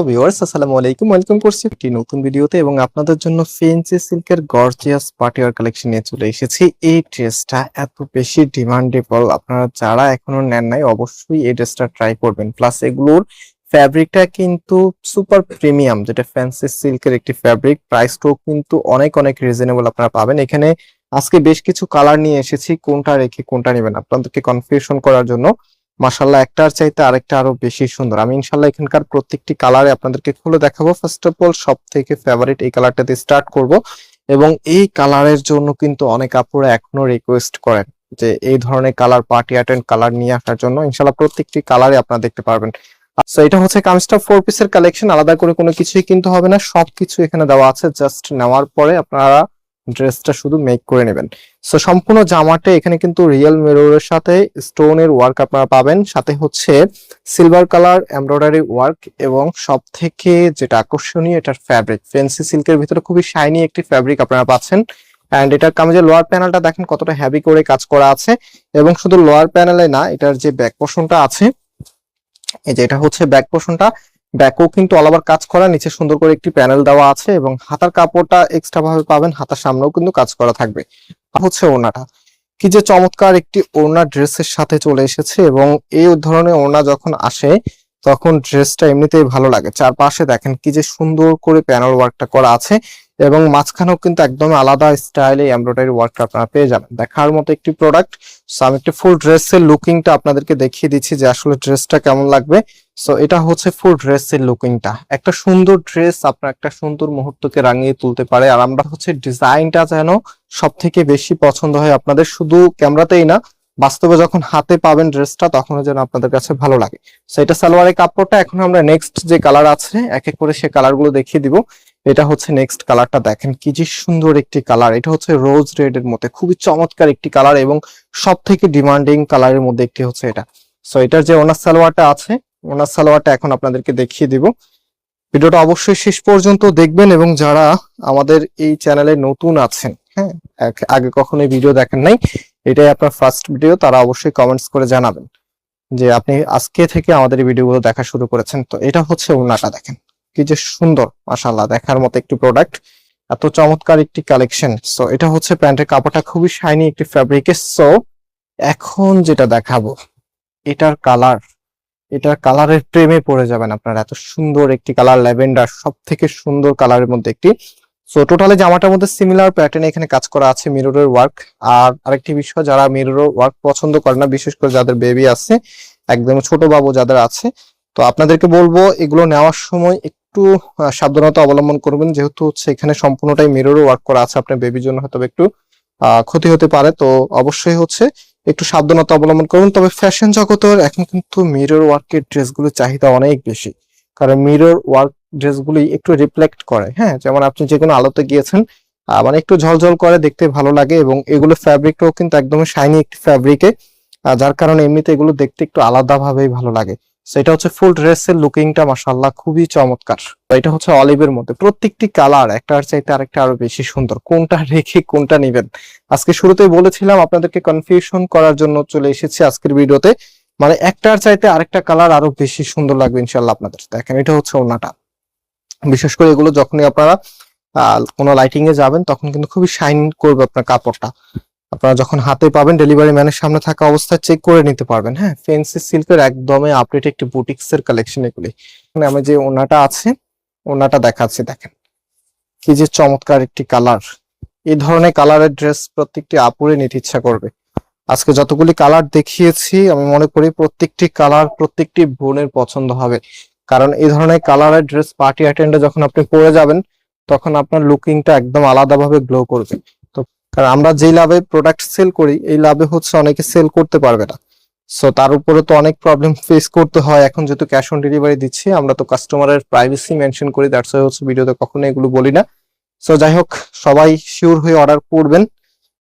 Viewers আসসালামু আলাইকুম, welcome করছি একটি নতুন ভিডিওতে এবং আপনাদের জন্য ফেন্সি সিল্কের গর্জিয়াস পার্টিওয়ার কালেকশন নিয়ে চলে এসেছি। এই ড্রেসটা এত বেশি ডিমান্ডেবল, আপনারা যারা এখনো নেন নাই অবশ্যই এই ড্রেসটা ট্রাই করবেন। প্লাস এগুলোর ফ্যাব্রিকটা কিন্তু সুপার প্রিমিয়াম, যেটা ফ্যান্সি সিল্কের একটি ফ্যাব্রিক। প্রাইসটাও কিন্তু অনেক অনেক রিজনেবল আপনারা পাবেন। এখানে আজকে বেশ কিছু কালার নিয়ে এসেছি, কোনটা রেখে কোনটা নেবেন আপনাদেরকে কনফিউশন করার জন্য। মাশাআল্লাহ, একটার চাইতে আরেকটা আরো বেশি সুন্দর। আমি ইনশাআল্লাহ এখানকার প্রত্যেকটি কালারে আপনাদেরকে খুলে দেখাবো। ফার্স্ট অফ অল সব থেকে ফেভারিট এই কালারটা দিয়ে স্টার্ট করব, এবং এই কালারের জন্য কিন্তু অনেক আপুরা এখনো রিকোয়েস্ট করেন যে এই ধরনের কালার, পার্টি অ্যাটেন্ড কালার নিয়ে আসার জন্য। ইনশাআল্লাহ প্রত্যেকটি কালারে আপনারা দেখতে পারবেন। সো এটা হচ্ছে কামিজটা 4 পিসের কালেকশন, আলাদা করে কোনো কিছুই কিনতে হবে না, সবকিছু এখানে দেওয়া আছে। জাস্ট নেওয়ার পরে আপনারা ড্রেসটা শুধু মেক করে নেবেন। সো সম্পূর্ণ জামাটা এখানে কিন্তু রিয়েল মিররের সাথে স্টোনের ওয়ার্ক আপনারা পাবেন, সাথে হচ্ছে সিলভার কালার এমব্রয়ডারি ওয়ার্ক, এবং সব থেকে যেটা আকর্ষণীয় এটার ফ্যাব্রিক ফেন্সি সিল্কের ভিতরে খুবই শাইনি একটি ফ্যাব্রিক আপনারা পাচ্ছেন। এন্ড এটার কামিজের লোয়ার প্যানেলটা দেখেন কতটা হেভি করে কাজ করা আছে, এবং শুধু লোয়ার প্যানেলে না, এটার যে ব্যাক পোর্শনটা আছে, এই যে এটা হচ্ছে ব্যাক পোর্শনটা, ব্যাকও কিন্তু অল ওভার কাজ করা, নিচে সুন্দর করে একটি প্যানেল দেওয়া আছে, এবং হাতার কাপড়টা এক্সট্রা ভাবে পাবেন, হাতার সামনেও কিন্তু কাজ করা থাকবে। হচ্ছে ওড়নাটা, কি যে চমৎকার একটি ওড়না ড্রেসের সাথে চলে এসেছে, এবং এই ধরনের ওড়না যখন আসে তখন ড্রেসটা এমনিতেই ভালো লাগে। চারপাশে দেখেন কি যে সুন্দর করে প্যানেল ওয়ার্কটা করা আছে, এবং মাঝখানেও কিন্তু একদম আলাদা স্টাইলে এমব্রয়ডারি ওয়ার্কটা আপনারা পেয়ে যাবেন। দেখার মতো একটি প্রোডাক্ট। সো আমি একটি ফুল ড্রেসের লুকিংটা আপনাদেরকে দেখিয়ে দিচ্ছি যে আসলে ড্রেসটা কেমন লাগবে। সো এটা হচ্ছে ফুল ড্রেসের লুকিংটা। একটা সুন্দর ড্রেস আপনার একটা সুন্দর মুহূর্তকে রাঙিয়ে তুলতে পারে, আর আমরা হচ্ছে ডিজাইনটা যেন সব থেকে বেশি পছন্দ হয় আপনাদের, শুধু ক্যামেরাতেই না, বাস্তবে যখন হাতে পাবেন ড্রেসটা তখন যেন আপনাদের কাছে ভালো লাগে। সো এটা সালোয়ারের কাপড়টা। এখন আমরা নেক্সট যে কালার আছে এক এক করে সে কালার গুলো দেখিয়ে দিব। এটা হচ্ছে নেক্সট কালারটা, দেখেন কি যে সুন্দর একটি কালার। এটা হচ্ছে রোজ রেড এর মধ্যে খুবই চমৎকার একটি কালার, এবং সব থেকে ডিমান্ডিং কালারের মধ্যে একটি হচ্ছে এটা। সো এটার যে ওনার সালোয়ারটা আছে, ওনার সালোয়ারটা এখন আপনাদেরকে দেখিয়ে দিব। ভিডিওটা অবশ্যই শেষ পর্যন্ত দেখবেন, এবং যারা আমাদের এই চ্যানেলে নতুন আছেন, হ্যাঁ, আগে কখনো ভিডিও দেখেন নাই, এটাই আপনার ফার্স্ট ভিডিও, তারা অবশ্যই কমেন্টস করে জানাবেন যে আপনি আজকে থেকে আমাদের এই ভিডিওগুলো দেখা শুরু করেছেন। তো এটা হচ্ছে ওড়নাটা, দেখেন কি যে সুন্দর, মাশাআল্লাহ, দেখার মতো একটি প্রোডাক্ট, এত চমৎকার একটি কালেকশন। সো এটা হচ্ছে প্যান্টের কাপড়টা, খুবই শাইনি একটি ফ্যাব্রিকের। সো এখন যেটা দেখাবো, এটার কালার, এটার কালারের প্রেমে পড়ে যাবেন আপনারা। এত সুন্দর একটি কালার, ল্যাভেন্ডার, সব থেকে সুন্দর কালারের মধ্যে একটি। সো টোটালি জামাটার মধ্যে সিমিলার প্যাটার্নে এখানে কাজ করা আছে, মিররের ওয়ার্ক। আর আরেকটি বিষয়, যারা মিররের ওয়ার্ক পছন্দ করে না, বিশেষ করে যাদের বেবি আছে, একদম ছোট বাবু যাদের আছে, তো আপনাদেরকে বলবো এগুলো নেওয়ার সময় একটু সাবধানতা অবলম্বন করবেন, যেহেতু হচ্ছে এখানে সম্পূর্ণটাই মিররের ওয়ার্ক করা আছে। আপনার বেবির জন্য হয়তো একটু ক্ষতি হতে পারে, তো অবশ্যই হচ্ছে একটু সাবধানতা অবলম্বন করুন। তবে ফ্যাশন জগতের এখন কিন্তু মিরর ওয়ার্কের ড্রেসগুলোর চাহিদা অনেক বেশি, কারণ মিরর ওয়ার্ক ড্রেসগুলি একটু রিফ্লেক্ট করে, হ্যাঁ, যেমন আপনি যে কোনো আলোতে গিয়েছেন, মানে একটু ঝলঝল করে, দেখতে ভালো লাগে, এবং এগুলো ফ্যাব্রিকটাও কিন্তু একদমই শাইনি একটি ফ্যাব্রিকে, যার কারণে এমনিতে এগুলো দেখতে একটু আলাদা ভাবেই ভালো লাগে। সেটা হচ্ছে ফুল ড্রেসের লুকিংটা মাশাআল্লাহ খুবই চমৎকার। এটা হচ্ছে অলিভের মধ্যে, প্রত্যেকটি কালার একটার চাইতে আরেকটা আরো বেশি সুন্দর, কোনটা রেখে কোনটা নেবেন। আজকে শুরুতেই বলেছিলাম আপনাদেরকে কনফিউশন করার জন্য চলে এসেছি আজকের ভিডিওতে, মানে একটার চাইতে আরেকটা কালার আরো বেশি সুন্দর লাগবে ইনশাআল্লাহ আপনাদের। দেখেন এটা হচ্ছে ওড়নাটা, বিশেষ করে এগুলো যখনই আপনারা কোনো লাইটিং এ যাবেন তখন কিন্তু খুবই শাইন করবে আপনার কাপড়টা। আপনারা যখন হাতে পাবেন, ডেলিভারি ম্যানের সামনে থাকা অবস্থায় চেক করে নিতে পারবেন। হ্যাঁ, ফেন্সি সিল্কের একদমই আপডেট একটি বুটিক্স এর কালেকশন এগুলি। মানে আমি যে ওড়নাটা আছে, ওড়নাটা দেখাচ্ছি, দেখেন কি যে চমৎকার একটি কালার। এই ধরনের কালারের ড্রেস প্রত্যেকটি আপুরে নিতে ইচ্ছা করবে। আজকে যতগুলি কালার দেখিয়েছি আমি মনে করি প্রত্যেকটি কালার প্রত্যেকটি বোনের পছন্দ হবে, কারণ এই ধরনের কালারের ড্রেস পার্টি অ্যাটেন্ডে যখন আপনি পরে যাবেন তখন আপনার লুকিংটা একদম আলাদাভাবে গ্লো করবে। তো কারণ আমরা যেই লাভে প্রোডাক্ট সেল করি, এই লাভে হচ্ছে অনেকে সেল করতে পারবে না। সো তার উপরে তো অনেক প্রবলেম ফেস করতে হয়। এখন যেহেতু ক্যাশ অন ডেলিভারি দিচ্ছি, আমরা তো কাস্টমারের প্রাইভেসি মেনশন করি, দ্যাটস ওয়াই হচ্ছে ভিডিওতে কখনো এগুলো বলি না। সো যাই হোক, সবাই শিওর হয়ে অর্ডার করবেন।